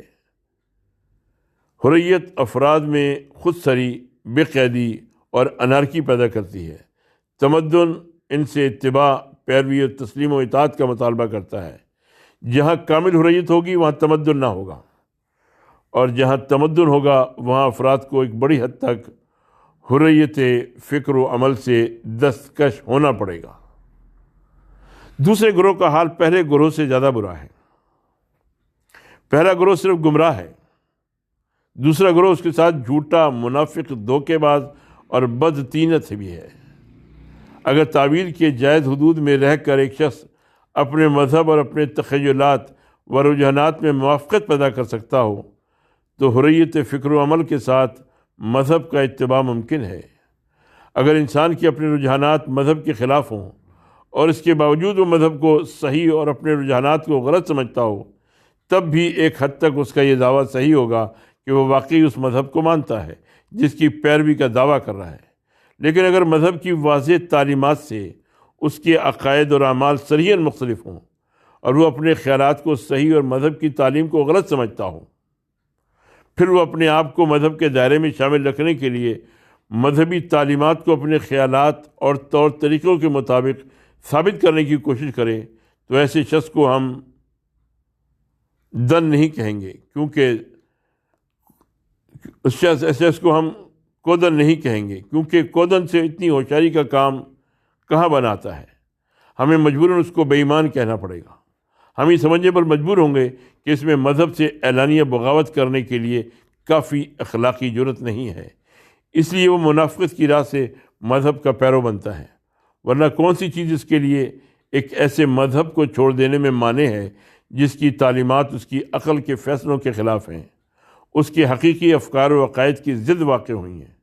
حریت افراد میں خود سری، بے قیدی اور انارکی پیدا کرتی ہے۔ تمدن ان سے اتباع، پیروی اور تسلیم و اطاعت کا مطالبہ کرتا ہے۔ جہاں کامل حریت ہوگی وہاں تمدن نہ ہوگا، اور جہاں تمدن ہوگا وہاں افراد کو ایک بڑی حد تک حریت فکر و عمل سے دستکش ہونا پڑے گا۔ دوسرے گروہ کا حال پہلے گروہ سے زیادہ برا ہے۔ پہلا گروہ صرف گمراہ ہے، دوسرا گروہ اس کے ساتھ جھوٹا، منافق، دھوکے باز اور بدطینت بھی ہے۔ اگر تعویل کے جائز حدود میں رہ کر ایک شخص اپنے مذہب اور اپنے تخیلات و رجحانات میں موافقت پیدا کر سکتا ہو تو حریت فکر و عمل کے ساتھ مذہب کا اتباع ممکن ہے۔ اگر انسان کے اپنے رجحانات مذہب کے خلاف ہوں اور اس کے باوجود وہ مذہب کو صحیح اور اپنے رجحانات کو غلط سمجھتا ہو، تب بھی ایک حد تک اس کا یہ دعویٰ صحیح ہوگا کہ وہ واقعی اس مذہب کو مانتا ہے جس کی پیروی کا دعویٰ کر رہا ہے۔ لیکن اگر مذہب کی واضح تعلیمات سے اس کے عقائد اور اعمال صریحاً مختلف ہوں اور وہ اپنے خیالات کو صحیح اور مذہب کی تعلیم کو غلط سمجھتا ہو، پھر وہ اپنے آپ کو مذہب کے دائرے میں شامل رکھنے کے لیے مذہبی تعلیمات کو اپنے خیالات اور طور طریقوں کے مطابق ثابت کرنے کی کوشش کریں تو ایسے شخص کو ہم دن نہیں کہیں گے، کیونکہ ایسے شخص کو ہم کودن نہیں کہیں گے، کیونکہ کودن سے اتنی ہوشیاری کا کام کہاں بناتا ہے۔ ہمیں مجبوراً اس کو بے ایمان کہنا پڑے گا۔ ہم یہ سمجھنے پر مجبور ہوں گے کہ اس میں مذہب سے اعلانیہ بغاوت کرنے کے لیے کافی اخلاقی جرأت نہیں ہے، اس لیے وہ منافقت کی راہ سے مذہب کا پیرو بنتا ہے۔ ورنہ کون سی چیز اس کے لیے ایک ایسے مذہب کو چھوڑ دینے میں مانع ہے جس کی تعلیمات اس کی عقل کے فیصلوں کے خلاف ہیں، اس کے حقیقی افکار و عقائد کی ضد واقع ہوئی ہیں،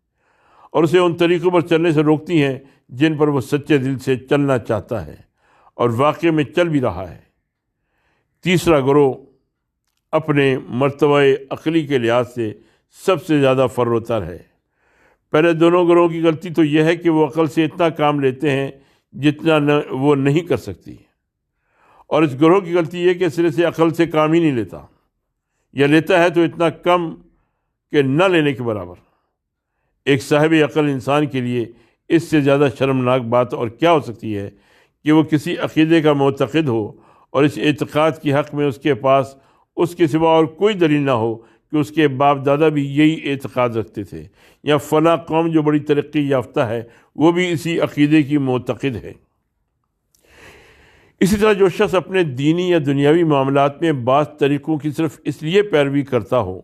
اور اسے ان طریقوں پر چلنے سے روکتی ہیں جن پر وہ سچے دل سے چلنا چاہتا ہے اور واقع میں چل بھی رہا ہے۔ تیسرا گروہ اپنے مرتبہ عقلی کے لحاظ سے سب سے زیادہ فروتر ہے۔ پہلے دونوں گروہوں کی غلطی تو یہ ہے کہ وہ عقل سے اتنا کام لیتے ہیں جتنا وہ نہیں کر سکتی، اور اس گروہ کی غلطی یہ کہ سرے سے عقل سے کام ہی نہیں لیتا، یا لیتا ہے تو اتنا کم کہ نہ لینے کے برابر۔ ایک صاحب عقل انسان کے لیے اس سے زیادہ شرمناک بات اور کیا ہو سکتی ہے کہ وہ کسی عقیدے کا معتقد ہو اور اس اعتقاد کی حق میں اس کے پاس اس کے سوا اور کوئی دلیل نہ ہو کہ اس کے باپ دادا بھی یہی اعتقاد رکھتے تھے، یا فلاں قوم جو بڑی ترقی یافتہ ہے وہ بھی اسی عقیدے کی معتقد ہے۔ اسی طرح جو شخص اپنے دینی یا دنیاوی معاملات میں بعض طریقوں کی صرف اس لیے پیروی کرتا ہو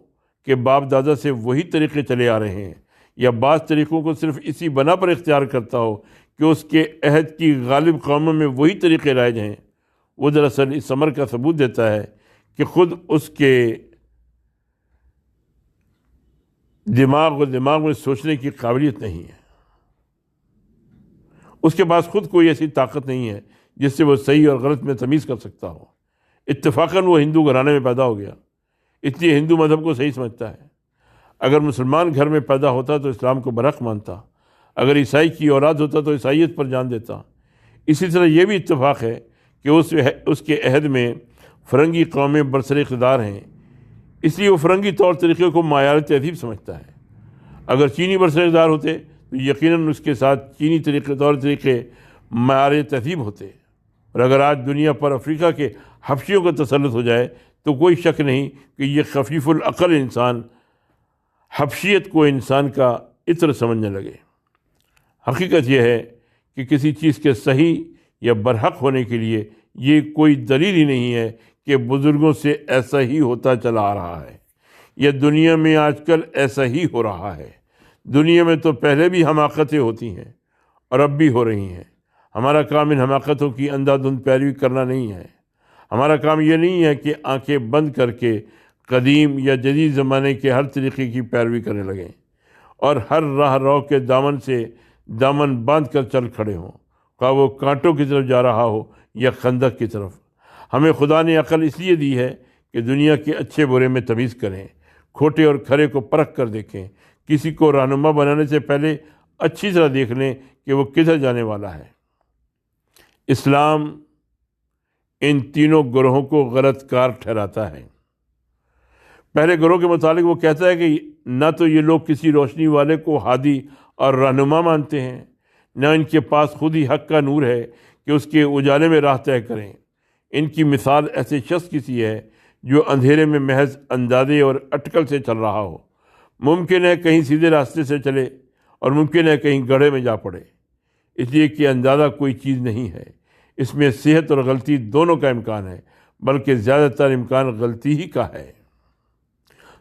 کہ باپ دادا سے وہی طریقے چلے آ رہے ہیں، یا بعض طریقوں کو صرف اسی بنا پر اختیار کرتا ہو کہ اس کے عہد کی غالب قوموں میں وہی طریقے رائج ہیں، وہ دراصل اس امر کا ثبوت دیتا ہے کہ خود اس کے دماغ میں سوچنے کی قابلیت نہیں ہے، اس کے پاس خود کوئی ایسی طاقت نہیں ہے جس سے وہ صحیح اور غلط میں تمیز کر سکتا ہو۔ اتفاقاً وہ ہندو گھرانے میں پیدا ہو گیا، اس لیے ہندو مذہب کو صحیح سمجھتا ہے۔ اگر مسلمان گھر میں پیدا ہوتا تو اسلام کو برحق مانتا، اگر عیسائی کی اولاد ہوتا تو عیسائیت پر جان دیتا۔ اسی طرح یہ بھی اتفاق ہے کہ اس کے عہد میں فرنگی قومیں برسر اقتدار ہیں، اس لیے وہ فرنگی طور طریقے کو معیار تہذیب سمجھتا ہے۔ اگر چینی برسر اقتدار ہوتے تو یقیناً اس کے ساتھ چینی طور طریقے معیار تہذیب ہوتے، اور اگر آج دنیا پر افریقہ کے حبشیوں کا تسلط ہو جائے تو کوئی شک نہیں کہ یہ خفیف العقل انسان حبشیت کو انسان کا عطر سمجھنے لگے۔ حقیقت یہ ہے کہ کسی چیز کے صحیح یا برحق ہونے کے لیے یہ کوئی دلیل ہی نہیں ہے کہ بزرگوں سے ایسا ہی ہوتا چلا آ رہا ہے، یا دنیا میں آج کل ایسا ہی ہو رہا ہے۔ دنیا میں تو پہلے بھی حماقتیں ہوتی ہیں اور اب بھی ہو رہی ہیں۔ ہمارا کام ان حماقتوں کی اندھا دھند پیروی کرنا نہیں ہے۔ ہمارا کام یہ نہیں ہے کہ آنکھیں بند کر کے قدیم یا جدید زمانے کے ہر طریقے کی پیروی کرنے لگیں اور ہر راہ رو کے دامن سے دامن باندھ کر چل کھڑے ہوں، خواہ وہ کانٹوں کی طرف جا رہا ہو یا خندق کی طرف۔ ہمیں خدا نے عقل اس لیے دی ہے کہ دنیا کے اچھے برے میں تمیز کریں، کھوٹے اور کھرے کو پرکھ کر دیکھیں، کسی کو رہنما بنانے سے پہلے اچھی طرح دیکھ لیں کہ وہ کدھر جانے والا ہے۔ اسلام ان تینوں گروہوں کو غلط کار ٹھہراتا ہے۔ پہلے گروہ کے متعلق وہ کہتا ہے کہ نہ تو یہ لوگ کسی روشنی والے کو ہادی اور رہنما مانتے ہیں، نہ ان کے پاس خود ہی حق کا نور ہے کہ اس کے اجالے میں راہ طے کریں۔ ان کی مثال ایسے شخص کی سی ہے جو اندھیرے میں محض اندازے اور اٹکل سے چل رہا ہو۔ ممکن ہے کہیں سیدھے راستے سے چلے اور ممکن ہے کہیں گڑھے میں جا پڑے، اس لیے کہ اندازہ کوئی چیز نہیں ہے، اس میں صحت اور غلطی دونوں کا امکان ہے، بلکہ زیادہ تر امکان غلطی ہی کا ہے۔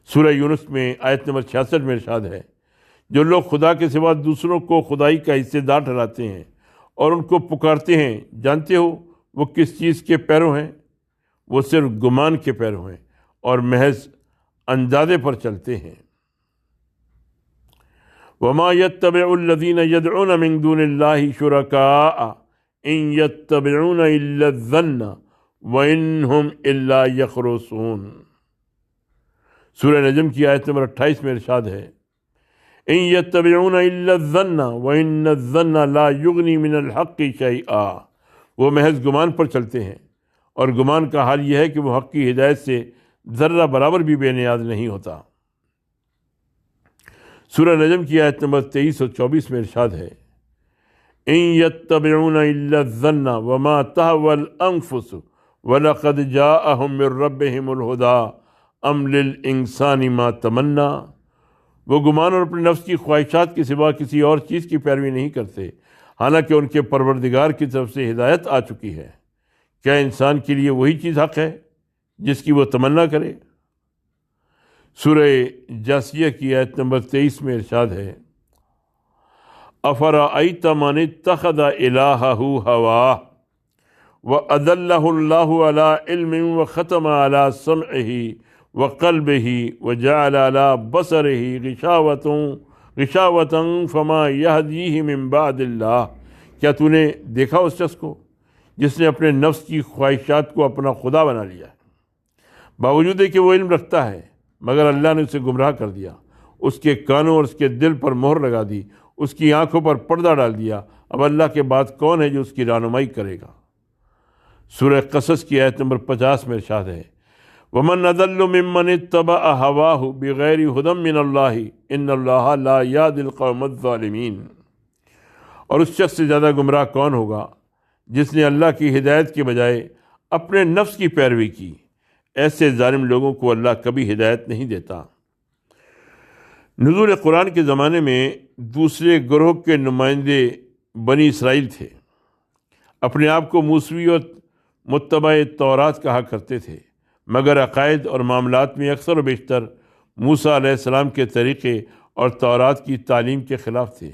سورہ یونس میں آیت نمبر 66 میں ارشاد ہے، جو لوگ خدا کے سوا دوسروں کو خدائی کا حصہ دار ٹھہراتے ہیں اور ان کو پکارتے ہیں، جانتے ہو وہ کس چیز کے پیرو ہیں؟ وہ صرف گمان کے پیرو ہیں اور محض اندازے پر چلتے ہیں۔ وَمَا يَتَّبِعُ الَّذِينَ يَدْعُونَ مِن دُونِ اللَّهِ شُرَكَاءَ إِن يَتَّبِعُونَ إِلَّا الظَّنَّ وَإِنْ هُمْ إِلَّا يَخْرُصُونَ۔ سورہ نجم کی آیت نمبر 28 میں ارشاد ہے، إِن يَتَّبِعُونَ إِلَّا الظَّنَّ وَإِنَّ الظَّنَّ لَا يُغْنِي مِنَ الْحَقِّ شَيْئًا۔ وہ محض گمان پر چلتے ہیں، اور گمان کا حال یہ ہے کہ وہ حق کی ہدایت سے ذرہ برابر بھی بے نیاز نہیں ہوتا۔ سورہ نجم کی آیت نمبر 23 اور 24 میں ارشاد ہے، إِن يَتَّبِعُونَ إِلَّا الظَّنَّ وَمَا تَهْوَى الْأَنفُسُ وَلَقَدْ جَاءَهُم مِّن رَّبِّهِمُ الْهُدَىٰ أَمْ لِلْإِنسَانِ مَا تَمَنَّىٰ۔ وہ گمان اور اپنے نفس کی خواہشات کے سوا کسی اور چیز کی پیروی نہیں کرتے، حالانکہ ان کے پروردگار کی طرف سے ہدایت آ چکی ہے۔ کیا انسان کے لیے وہی چیز حق ہے جس کی وہ تمنا کرے؟ سورہ جاسیہ کی آیت نمبر 23 میں ارشاد ہے، أَفَرَأَيْتَ مَنِ اتَّخَذَ إِلَٰهَهُ هَوَاهُ وَأَضَلَّهُ اللَّهُ عَلَىٰ عِلْمٍ وَخَتَمَ عَلَىٰ سَمْعِهِ وَقَلْبِهِ وَجَعَلَ عَلَىٰ بَصَرِهِ غِشَاوَةً فَمَا يَهْدِيهِ مِن بَعْدِ اللَّهِ۔ کیا تو نے دیکھا اس شخص کو جس نے اپنے نفس کی خواہشات کو اپنا خدا بنا لیا ہے، باوجود کہ وہ علم رکھتا ہے، مگر اللہ نے اسے گمراہ کر دیا، اس کے کانوں اور اس کے دل پر مہر لگا دی، اس کی آنکھوں پر پردہ ڈال دیا۔ اب اللہ کے بعد کون ہے جو اس کی رہنمائی کرے گا؟ سورہ قصص کی آیت نمبر 50 میں ارشاد ہے وَمَنْ أَضَلُّ مِمَّنِ اتَّبَعَ هَوَاهُ بِغَيْرِ هُدًى مِّنَ اللَّهِ إِنَّ اللَّهَ لَا يَهْدِي الْقَوْمَ الظَّالِمِينَ۔ اور اس شخص سے زیادہ گمراہ کون ہوگا جس نے اللہ کی ہدایت کے بجائے اپنے نفس کی پیروی کی، ایسے ظالم لوگوں کو اللہ کبھی ہدایت نہیں دیتا۔ نزول قرآن کے زمانے میں دوسرے گروہ کے نمائندے بنی اسرائیل تھے، اپنے آپ کو موسوی اور متبع تورات کہا کرتے تھے، مگر عقائد اور معاملات میں اکثر و بیشتر موسیٰ علیہ السلام کے طریقے اور تورات کی تعلیم کے خلاف تھے۔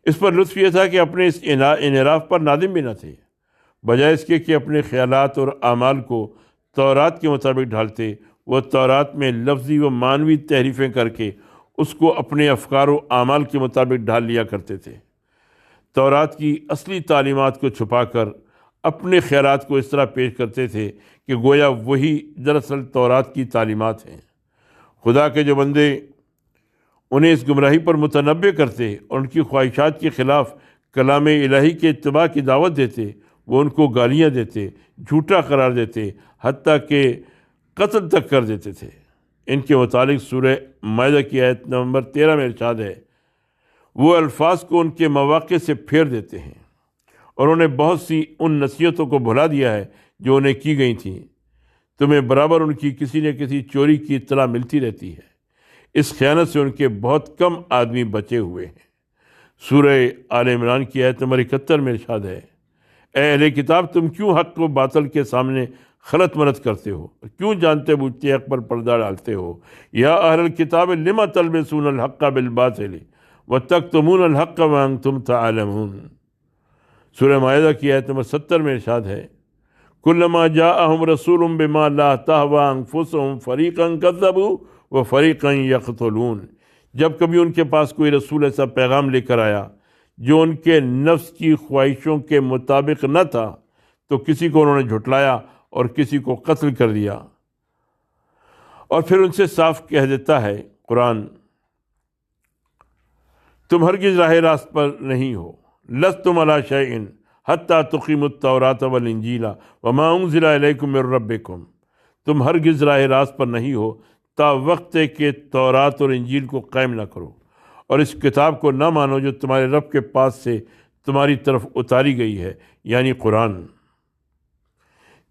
اس پر لطف یہ تھا کہ اپنے اس انحراف پر نادم بھی نہ تھے، بجائے اس کے کہ اپنے خیالات اور اعمال کو تورات کے مطابق ڈھالتے، وہ تورات میں لفظی و معنوی تحریفیں کر کے اس کو اپنے افکار و اعمال کے مطابق ڈھال لیا کرتے تھے۔ تورات کی اصلی تعلیمات کو چھپا کر اپنے خیالات کو اس طرح پیش کرتے تھے کہ گویا وہی دراصل تورات کی تعلیمات ہیں۔ خدا کے جو بندے انہیں اس گمراہی پر متنبع کرتے اور ان کی خواہشات کے خلاف کلام الہی کے اتباع کی دعوت دیتے، وہ ان کو گالیاں دیتے، جھوٹا قرار دیتے، حتیٰ کہ قتل تک کر دیتے تھے۔ ان کے متعلق سورہ مائدہ کی آیت نمبر 13 میں ارشاد ہے وہ الفاظ کو ان کے مواقع سے پھیر دیتے ہیں اور انہیں بہت سی ان نصیحتوں کو بھلا دیا ہے جو انہیں کی گئی تھیں۔ تمہیں برابر ان کی کسی نہ کسی چوری کی اطلاع ملتی رہتی ہے، اس خیانت سے ان کے بہت کم آدمی بچے ہوئے ہیں۔ سورہ آل عمران کی آیت نمبر 71 میں ارشاد ہے اے اہل کتاب تم کیوں حق و باطل کے سامنے خلط مرت کرتے ہو، کیوں جانتے بوجھتے حق پر پردہ ڈالتے ہو؟ یا اہل الکتاب لما تلبسون الحق بالباطل وتکتمون الحق وانتم تعلمون۔ سورہ مائدہ کی آیت نمبر 70 میں ارشاد ہے کلما جاءہم رسول بما لا تہوی انفسہم فریقا کذبوا وفریقا یقتلون۔ جب کبھی ان کے پاس کوئی رسول ایسا پیغام لے کر آیا جو ان کے نفس کی خواہشوں کے مطابق نہ تھا تو کسی کو انہوں نے جھٹلایا اور کسی کو قتل کر دیا۔ اور پھر ان سے صاف کہہ دیتا ہے قرآن تم ہرگز راہ راست پر نہیں ہو، لستم علی شیء حتی تقیموا التوراۃ والانجیل وما انزل الیکم من ربکم۔ تم ہرگز راہ راست پر نہیں ہو تا وقت کہ تورات اور انجیل کو قائم نہ کرو اور اس کتاب کو نہ مانو جو تمہارے رب کے پاس سے تمہاری طرف اتاری گئی ہے، یعنی قرآن۔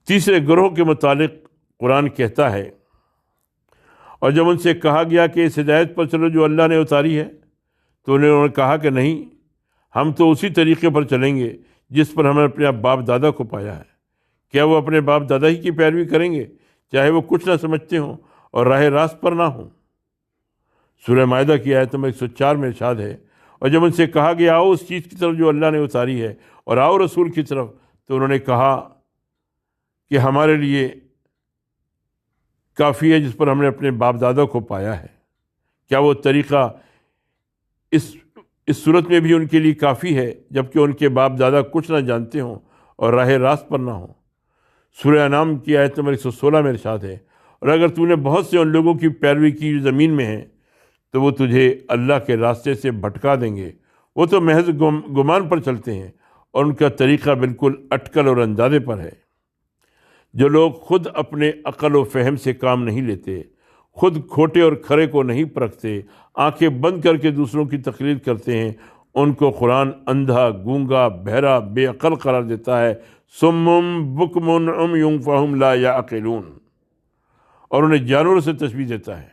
تیسرے گروہ کے متعلق قرآن کہتا ہے اور جب ان سے کہا گیا کہ اس ہدایت پر چلو جو اللہ نے اتاری ہے تو انہوں نے کہا کہ نہیں، ہم تو اسی طریقے پر چلیں گے جس پر ہم نے اپنے باپ دادا کو پایا ہے۔ کیا وہ اپنے باپ دادا ہی کی پیروی کریں گے چاہے وہ کچھ نہ سمجھتے ہوں اور راہ راست پر نہ ہوں؟ سورہ مائدہ کی آیت نمبر 104 میں ارشاد ہے اور جب ان سے کہا گیا آؤ اس چیز کی طرف جو اللہ نے اتاری ہے اور آؤ رسول کی طرف، تو انہوں نے کہا کہ ہمارے لیے کافی ہے جس پر ہم نے اپنے باپ دادا کو پایا ہے۔ کیا وہ طریقہ اس صورت میں بھی ان کے لیے کافی ہے جبکہ ان کے باپ دادا کچھ نہ جانتے ہوں اور راہ راست پر نہ ہوں؟ سورہ انعام کی آیت نمبر 116 میں ارشاد ہے اور اگر تو نے بہت سے ان لوگوں کی پیروی کی جو زمین میں ہیں تو وہ تجھے اللہ کے راستے سے بھٹکا دیں گے، وہ تو محض گمان پر چلتے ہیں اور ان کا طریقہ بالکل اٹکل اور اندازے پر ہے۔ جو لوگ خود اپنے عقل و فہم سے کام نہیں لیتے، خود کھوٹے اور کھرے کو نہیں پرکھتے، آنکھیں بند کر کے دوسروں کی تقلید کرتے ہیں، ان کو قرآن اندھا، گونگا، بہرا، بے عقل قرار دیتا ہے۔ صم بکم عمی فہم لا یعقلون، اور انہیں جانوروں سے تشبیہ دیتا ہے،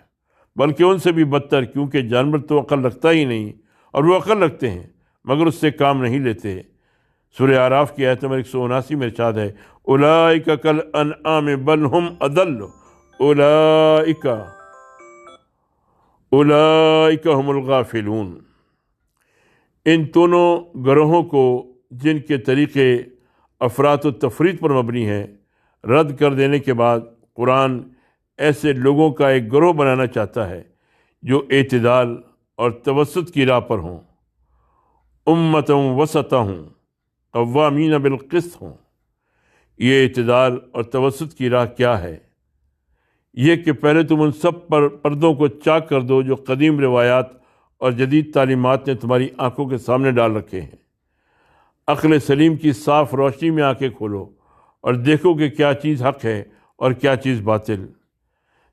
بلکہ ان سے بھی بدتر، کیونکہ جانور تو عقل رکھتا ہی نہیں اور وہ عقل رکھتے ہیں مگر اس سے کام نہیں لیتے۔ سورہ اعراف کی آیت نمبر 179 میں ارشاد ہے اولئک کالانعام بل ہم اضل اولئک ہم الغافلون۔ ان دونوں گروہوں کو جن کے طریقے افراط و تفریط پر مبنی ہیں رد کر دینے کے بعد قرآن ایسے لوگوں کا ایک گروہ بنانا چاہتا ہے جو اعتدال اور توسط کی راہ پر ہوں، امۃ وسطہ ہوں، قوامین بالقسط ہوں۔ یہ اعتدال اور توسط کی راہ کیا ہے؟ یہ کہ پہلے تم ان سب پر پردوں کو چاک کر دو جو قدیم روایات اور جدید تعلیمات نے تمہاری آنکھوں کے سامنے ڈال رکھے ہیں۔ عقل سلیم کی صاف روشنی میں آنکھیں کھولو اور دیکھو کہ کیا چیز حق ہے اور کیا چیز باطل،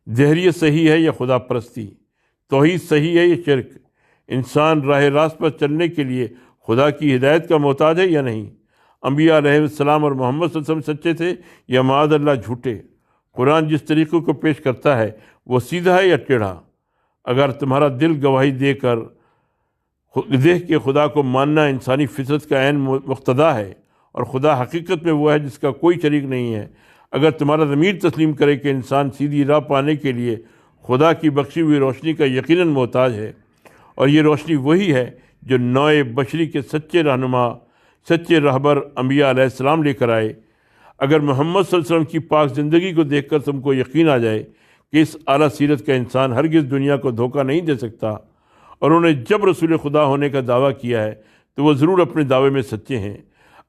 دہریت صحیح ہے یا خدا پرستی، توحید صحیح ہے یا شرک، انسان راہ راست پر چلنے کے لیے خدا کی ہدایت کا محتاج ہے یا نہیں، انبیاء علیہ السلام اور محمد صلی اللہ علیہ وسلم سچے تھے یا معاذ اللہ جھوٹے، قرآن جس طریقے کو پیش کرتا ہے وہ سیدھا ہے یا ٹیڑھا۔ اگر تمہارا دل گواہی دیکھ کے خدا کو ماننا انسانی فطرت کا عین مقتضا ہے اور خدا حقیقت میں وہ ہے جس کا کوئی شریک نہیں ہے، اگر تمہارا ضمیر تسلیم کرے کہ انسان سیدھی راہ پانے کے لیے خدا کی بخشی ہوئی روشنی کا یقیناً محتاج ہے، اور یہ روشنی وہی ہے جو نوع بشری کے سچے رہنما، سچے رہبر انبیاء علیہ السلام لے کر آئے، اگر محمد صلی اللہ علیہ وسلم کی پاک زندگی کو دیکھ کر تم کو یقین آ جائے کہ اس اعلیٰ سیرت کا انسان ہرگز دنیا کو دھوکہ نہیں دے سکتا، اور انہوں نے جب رسول خدا ہونے کا دعویٰ کیا ہے تو وہ ضرور اپنے دعوے میں سچے ہیں،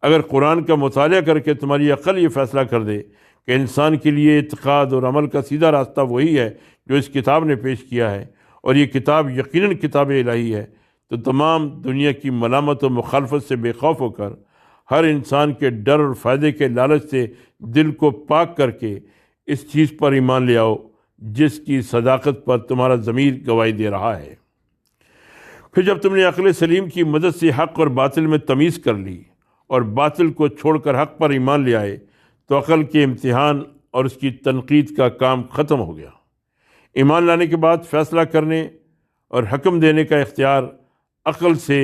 اگر قرآن کا مطالعہ کر کے تمہاری عقل یہ فیصلہ کر دے کہ انسان کے لیے اعتقاد اور عمل کا سیدھا راستہ وہی ہے جو اس کتاب نے پیش کیا ہے، اور یہ کتاب یقیناً کتاب الہی ہے، تو تمام دنیا کی ملامت و مخالفت سے بے خوف ہو کر، ہر انسان کے ڈر اور فائدے کے لالچ سے دل کو پاک کر کے اس چیز پر ایمان لے آؤ جس کی صداقت پر تمہارا ضمیر گواہی دے رہا ہے۔ پھر جب تم نے عقل سلیم کی مدد سے حق اور باطل میں تمیز کر لی اور باطل کو چھوڑ کر حق پر ایمان لے آئے تو عقل کے امتحان اور اس کی تنقید کا کام ختم ہو گیا۔ ایمان لانے کے بعد فیصلہ کرنے اور حکم دینے کا اختیار عقل سے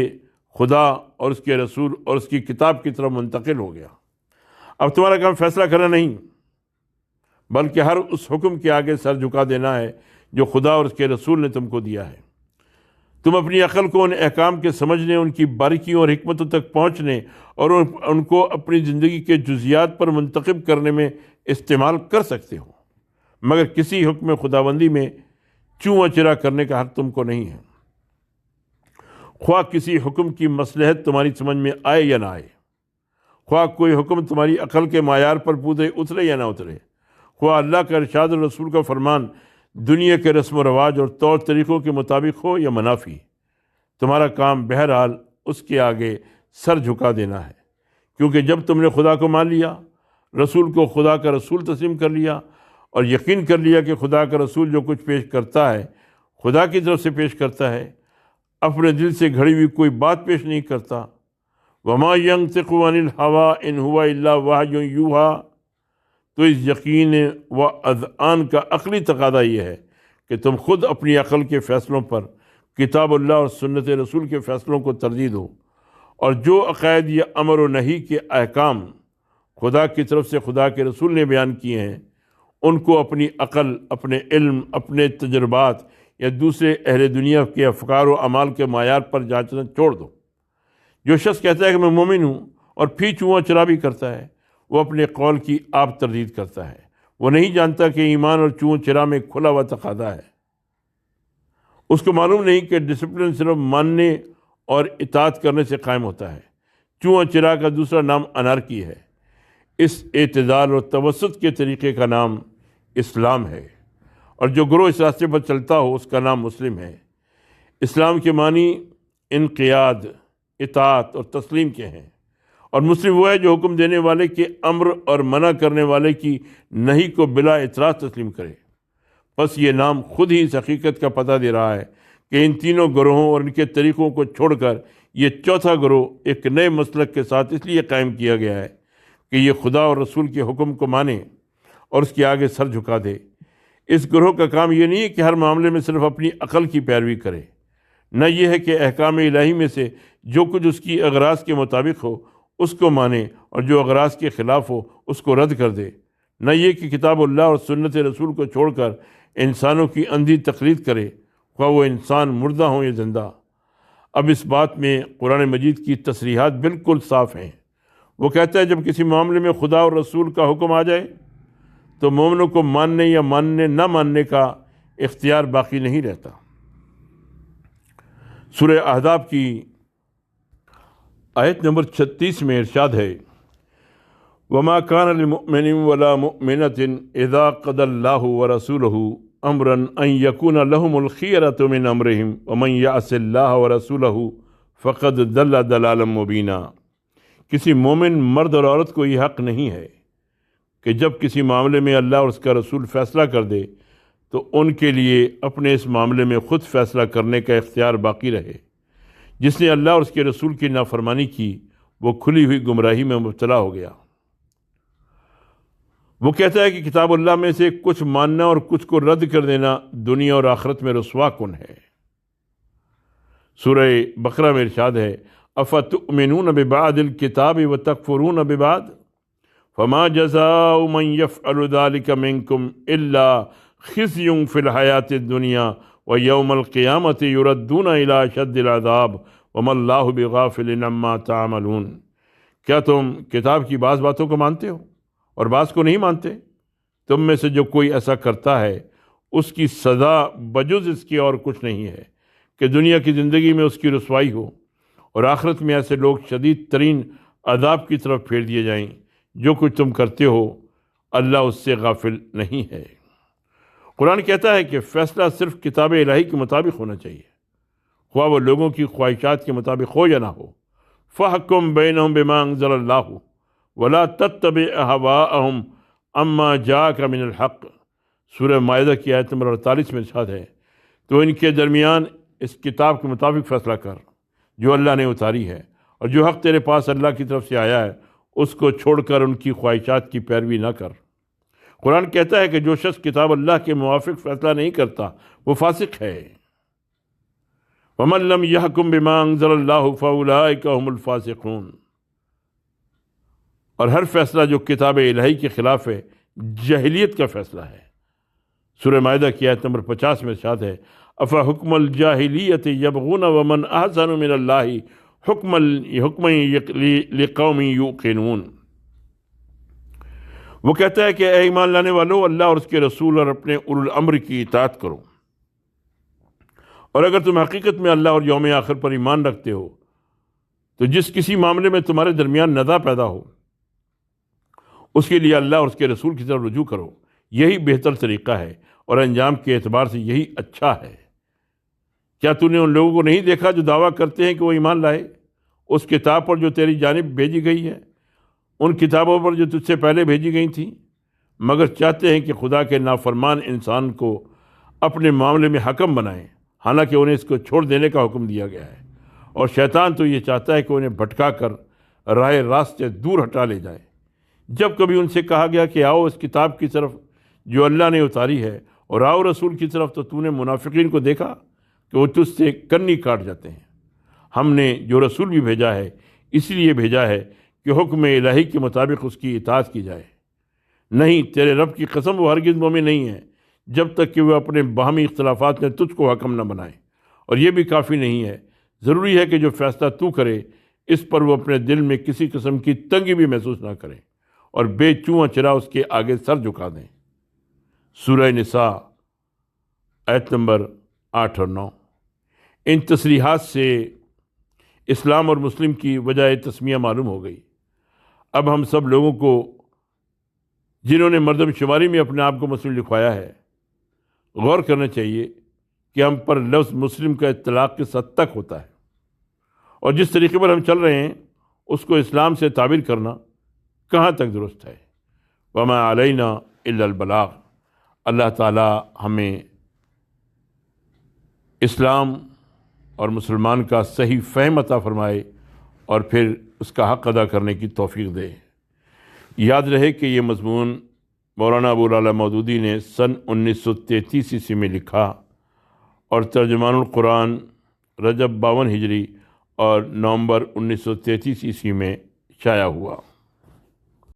خدا اور اس کے رسول اور اس کی کتاب کی طرف منتقل ہو گیا۔ اب تمہارا کام فیصلہ کرنا نہیں بلکہ ہر اس حکم کے آگے سر جھکا دینا ہے جو خدا اور اس کے رسول نے تم کو دیا ہے۔ تم اپنی عقل کو ان احکام کے سمجھنے، ان کی باریکیوں اور حکمتوں تک پہنچنے اور ان کو اپنی زندگی کے جزیات پر منتخب کرنے میں استعمال کر سکتے ہو، مگر کسی حکم خداوندی میں چوں چرا کرنے کا حق تم کو نہیں ہے، خواہ کسی حکم کی مصلحت تمہاری سمجھ میں آئے یا نہ آئے، خواہ کوئی حکم تمہاری عقل کے معیار پر پورے اترے یا نہ اترے، خواہ اللہ کا ارشاد اور رسول کا فرمان دنیا کے رسم و رواج اور طور طریقوں کے مطابق ہو یا منافی، تمہارا کام بہرحال اس کے آگے سر جھکا دینا ہے، کیونکہ جب تم نے خدا کو مان لیا، رسول کو خدا کا رسول تسلیم کر لیا اور یقین کر لیا کہ خدا کا رسول جو کچھ پیش کرتا ہے خدا کی طرف سے پیش کرتا ہے، اپنے دل سے گھڑی ہوئی کوئی بات پیش نہیں کرتا، وَمَا يَنطِقُ عَنِ الْهَوَىٰ إِنْ هُوَ إِلَّا وَحْيٌ يُوحَىٰ، تو اس یقین و اذعان کا عقلی تقاضا یہ ہے کہ تم خود اپنی عقل کے فیصلوں پر کتاب اللہ اور سنت رسول کے فیصلوں کو ترجیح دو، اور جو عقائد یا امر و نہی کے احکام خدا کی طرف سے خدا کے رسول نے بیان کیے ہیں ان کو اپنی عقل، اپنے علم، اپنے تجربات یا دوسرے اہل دنیا کے افکار و اعمال کے معیار پر جانچنا چھوڑ دو۔ جو شخص کہتا ہے کہ میں مومن ہوں اور پھر چونہ چرا بھی کرتا ہے، وہ اپنے قول کی آپ تردید کرتا ہے، وہ نہیں جانتا کہ ایمان اور چونہ چرا میں کھلا ہوا تقاضا ہے۔ اس کو معلوم نہیں کہ ڈسپلن صرف ماننے اور اطاعت کرنے سے قائم ہوتا ہے۔ چونہ چرا کا دوسرا نام انارکی ہے۔ اس اعتدال اور توسط کے طریقے کا نام اسلام ہے، اور جو گروہ اس راستے پر چلتا ہو اس کا نام مسلم ہے۔ اسلام کے معنی انقیاد، اطاعت اور تسلیم کے ہیں، اور مسلم وہ ہے جو حکم دینے والے کے امر اور منع کرنے والے کی نہی کو بلا اعتراض تسلیم کرے۔ بس یہ نام خود ہی اس حقیقت کا پتہ دے رہا ہے کہ ان تینوں گروہوں اور ان کے طریقوں کو چھوڑ کر یہ چوتھا گروہ ایک نئے مسلک کے ساتھ اس لیے قائم کیا گیا ہے کہ یہ خدا اور رسول کے حکم کو مانے اور اس کے آگے سر جھکا دے۔ اس گروہ کا کام یہ نہیں ہے کہ ہر معاملے میں صرف اپنی عقل کی پیروی کرے، نہ یہ ہے کہ احکام الہی میں سے جو کچھ اس کی اغراض کے مطابق ہو اس کو مانے اور جو اغراض کے خلاف ہو اس کو رد کر دے، نہ یہ کہ کتاب اللہ اور سنت رسول کو چھوڑ کر انسانوں کی اندھی تقلید کرے، خواہ وہ انسان مردہ ہوں یا زندہ۔ اب اس بات میں قرآن مجید کی تصریحات بالکل صاف ہیں۔ وہ کہتا ہے جب کسی معاملے میں خدا اور رسول کا حکم آ جائے تو مومنوں کو ماننے یا نہ ماننے کا اختیار باقی نہیں رہتا۔ سورہ احزاب کی آیت نمبر 36 میں ارشاد ہے، وَمَا كَانَ لِمُؤْمِنٍ وَلَا مُؤْمِنَةٍ إِذَا قَضَى اللَّهُ وَرَسُولُهُ أَمْرًا أَن يَكُونَ لَهُمُ الْخِيَرَةُ مِنْ أَمْرِهِمْ وَمَن يَعْصِ اللَّهَ وَرَسُولَهُ فَقَدْ ضَلَّ ضَلَالًا مُبِينًا۔ کسی مومن مرد اور عورت کو یہ حق نہیں ہے کہ جب کسی معاملے میں اللہ اور اس کا رسول فیصلہ کر دے تو ان کے لیے اپنے اس معاملے میں خود فیصلہ کرنے کا اختیار باقی رہے۔ جس نے اللہ اور اس کے رسول کی نافرمانی کی وہ کھلی ہوئی گمراہی میں مبتلا ہو گیا۔ وہ کہتا ہے کہ کتاب اللہ میں سے کچھ ماننا اور کچھ کو رد کر دینا دنیا اور آخرت میں رسوا کن ہے۔ سورہ بقرہ میں ارشاد ہے افتؤمنون ببعض الکتاب وتکفرون ببعض فما جزاء من يفعل ذلك منكم الا خزي في الحیاۃ الدنیا ویوم القیامۃ یردون الی اشد العذاب وما اللہ بغافل عما تعملون۔ کیا تم کتاب کی بعض باتوں کو مانتے ہو اور بعض کو نہیں مانتے؟ تم میں سے جو کوئی ایسا کرتا ہے اس کی سزا بجز اس کی اور کچھ نہیں ہے کہ دنیا کی زندگی میں اس کی رسوائی ہو اور آخرت میں ایسے لوگ شدید ترین عذاب کی طرف پھیر دیے جائیں۔ جو کچھ تم کرتے ہو اللہ اس سے غافل نہیں ہے۔ قرآن کہتا ہے کہ فیصلہ صرف کتاب الہی کے مطابق ہونا چاہیے، خواہ وہ لوگوں کی خواہشات کے مطابق ہو یا نہ ہو۔ فَحْكُم بَيْنَهُم بِمَا أَنزَلَ اللَّهُ وَلَا تَتَّبِعْ أَهْوَاءَهُمْ عَمَّا جَاءَكَ مِنَ الْحَقِّ۔ سورہ مائدہ کی آیت نمبر 48 میں ارشاد ہے تو ان کے درمیان اس کتاب کے مطابق فیصلہ کر جو اللہ نے اتاری ہے، اور جو حق تیرے پاس اللہ کی طرف سے آیا ہے اس کو چھوڑ کر ان کی خواہشات کی پیروی نہ کر۔ قرآن کہتا ہے کہ جو شخص کتاب اللہ کے موافق فیصلہ نہیں کرتا وہ فاسق ہے۔ وَمَن لَّمْ يَحْكُم بِمَا أَنزَلَ اللَّهُ فَأُولَٰئِكَ هُمُ الْفَاسِقُونَ۔ اور ہر فیصلہ جو کتاب الہی کے خلاف ہے جاہلیت کا فیصلہ ہے۔ سورہ مائدہ کی آیت نمبر 50 میں ارشاد ہے أَفَحُكْمَ الْجَاهِلِيَّةِ يَبْغُونَ وَمَنْ أَحْسَنُ مِنَ اللَّهِ حُكْمًا لِقَوْمٍ يُوقِنُونَ۔ وہ کہتا ہے کہ اے ایمان لانے والو، اللہ اور اس کے رسول اور اپنے اولو الامر کی اطاعت کرو، اور اگر تم حقیقت میں اللہ اور یوم آخر پر ایمان رکھتے ہو تو جس کسی معاملے میں تمہارے درمیان نزاع پیدا ہو اس کے لیے اللہ اور اس کے رسول کی طرف رجوع کرو، یہی بہتر طریقہ ہے اور انجام کے اعتبار سے یہی اچھا ہے۔ کیا تو نے ان لوگوں کو نہیں دیکھا جو دعویٰ کرتے ہیں کہ وہ ایمان لائے اس کتاب پر جو تیری جانب بھیجی گئی ہے، ان کتابوں پر جو تجھ سے پہلے بھیجی گئی تھیں، مگر چاہتے ہیں کہ خدا کے نافرمان انسان کو اپنے معاملے میں حکم بنائیں، حالانکہ انہیں اس کو چھوڑ دینے کا حکم دیا گیا ہے، اور شیطان تو یہ چاہتا ہے کہ انہیں بھٹکا کر راہ راست سے دور ہٹا لے جائے۔ جب کبھی ان سے کہا گیا کہ آؤ اس کتاب کی طرف جو اللہ نے اتاری ہے اور آؤ رسول کی طرف، تو نے منافقین کو دیکھا کہ وہ تجھ سے کنی کاٹ جاتے ہیں۔ ہم نے جو رسول بھی بھیجا ہے اس لیے بھیجا ہے کہ حکم الہی کے مطابق اس کی اطاعت کی جائے۔ نہیں، تیرے رب کی قسم وہ ہرگز مومن نہیں ہے جب تک کہ وہ اپنے باہمی اختلافات میں تجھ کو حکم نہ بنائے، اور یہ بھی کافی نہیں ہے، ضروری ہے کہ جو فیصلہ تو کرے اس پر وہ اپنے دل میں کسی قسم کی تنگی بھی محسوس نہ کریں اور بے چوں چرا اس کے آگے سر جھکا دیں۔ سورہ نساء آیت نمبر 8 اور 9۔ ان تصریحات سے اسلام اور مسلم کی وجہ تسمیہ معلوم ہو گئی۔ اب ہم سب لوگوں کو جنہوں نے مردم شماری میں اپنے آپ کو مسلم لکھوایا ہے غور کرنا چاہیے کہ ہم پر لفظ مسلم کا اطلاق کس حد تک ہوتا ہے، اور جس طریقے پر ہم چل رہے ہیں اس کو اسلام سے تعبیر کرنا کہاں تک درست ہے۔ وما علینا الا البلاغ۔ اللہ تعالی ہمیں اسلام اور مسلمان کا صحیح فہم عطا فرمائے اور پھر اس کا حق ادا کرنے کی توفیق دے۔ یاد رہے کہ یہ مضمون مولانا ابو العلا مودودی نے سن 1933 عیسوی میں لکھا اور ترجمان القرآن رجب 52 ہجری اور نومبر 1933 عیسوی میں شائع ہوا۔